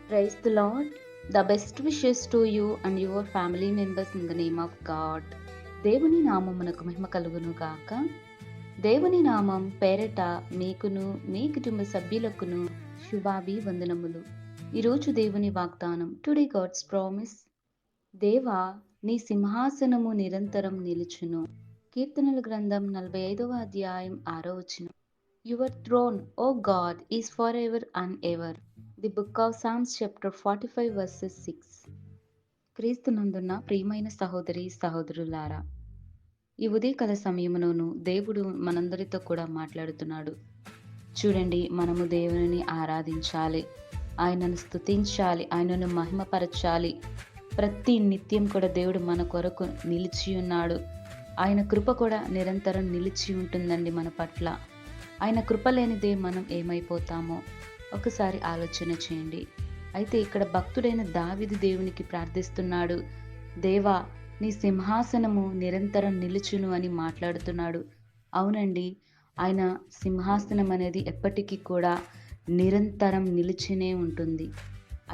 Praise the Lord. The best wishes to you and your family members in the name of God. దేవుని నామమునకు మహిమ కలుగును గాక. దేవుని నామం పేరట మీకును మీ కుటుంబ సభ్యులకును శుభాభివందనములు. ఈరోజు దేవుని వాగ్దానం. Today God's promise. దేవా, నీ సింహాసనము నిరంతరం నిలుచును. కీర్తనల గ్రంథం 45వ అధ్యాయం 6వ వచనం. Your throne, O God, is forever and ever. The book of Psalms chapter 45 verses 6. క్రీస్తునందున్న ప్రియమైన సహోదరి సహోదరులారా, ఈ ఉదయకాల సమయములోను దేవుడు మనందరితో కూడా మాట్లాడుతున్నాడు. చూడండి, మనము దేవుని ఆరాధించాలి, ఆయనను స్తుతించాలి, ఆయనను మహిమపరచాలి. ప్రతి నిత్యం కూడా దేవుడు మన కొరకు నిలిచి ఉన్నాడు. ఆయన కృప కూడా నిరంతరం నిలిచి ఉంటుందండి మన పట్ల. ఆయన కృప లేనిదే మనం ఏమైపోతామో ఒకసారి ఆలోచన చేయండి. అయితే ఇక్కడ భక్తుడైన దావీదు దేవునికి ప్రార్థిస్తున్నాడు. దేవా, నీ సింహాసనము నిరంతరం నిలుచును అని మాట్లాడుతున్నాడు. అవునండి, ఆయన సింహాసనం అనేది ఎప్పటికీ కూడా నిరంతరం నిలిచినే ఉంటుంది.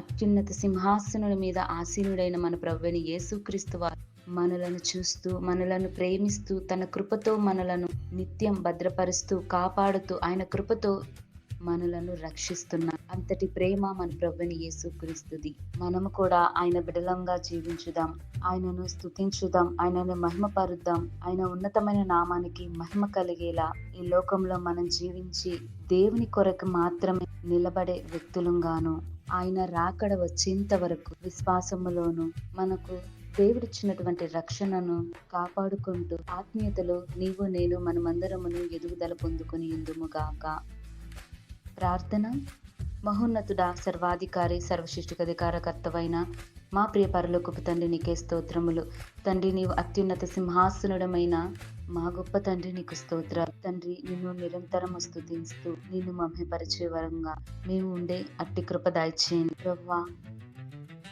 అత్యున్నత సింహాసనుడి మీద ఆసీనుడైన మన ప్రభువైన యేసుక్రీస్తు వారు మనలను చూస్తూ, మనలను ప్రేమిస్తూ, తన కృపతో మనలను నిత్యం భద్రపరుస్తూ, కాపాడుతూ, ఆయన కృపతో మనలను రక్షిస్తున్నారు. అంతటి ప్రేమ మన ప్రభువైన యేసుక్రీస్తుది. మనము కూడా ఆయన బిడలంగా జీవించుదాం, ఆయనను స్తుతించుదాం, ఆయనను మహిమపరుద్దాం. ఆయన ఉన్నతమైన నామానికి మహిమ కలిగేలా ఈ లోకంలో మనం జీవించి దేవుని కొరకు మాత్రమే నిలబడే వ్యక్తులంగాను, ఆయన రాకడ వచ్చేంత వరకు విశ్వాసములోను మనకు దేవుడిచ్చినటువంటి రక్షణను కాపాడుకుంటూ ఆత్మీయతలో నీవు నేను మనమందరమును ఎదుగుదల పొందుకొని ఉందుముగాక. ప్రార్థన. మహోన్నతుడా, సర్వాధికారి, సర్వసృష్టికధికారకర్తవైన మా ప్రియ పరలోకపు తండ్రి, నీకే స్తోత్రములు. తండ్రి, నీవు అత్యున్నత సింహాసనుడమైన మా గొప్ప తండ్రి, నీకు స్తోత్రాలు. తండ్రి, నిన్ను నిరంతరము స్తుతిస్తూ నిన్ను మహిమపరిచే వరంగా మేము ఉండే అట్టి కృప దయచేయండి ప్రభువా.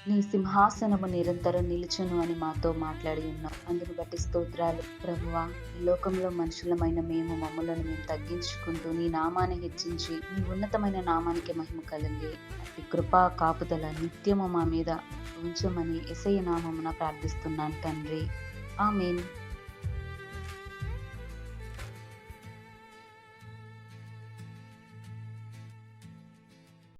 నీ సింహాసనము నిరంతరం నిలుచును అని మాతో మాట్లాడి ఉన్నాం. అందును బట్టి స్తోత్రాలు ప్రభువా. ఈ లోకంలో మనుషులమైన మమ్మలను మేము తగ్గించుకుంటూ నీ నామాన్ని హెచ్చించి నీ ఉన్నతమైన నామానికి మహిమ కలిగి అట్టి కృపా కాపుదల నిత్యము మా మీద ఉంచమని యేసయ్య నామమున ప్రార్థిస్తున్నాను తండ్రి. ఆమేన్.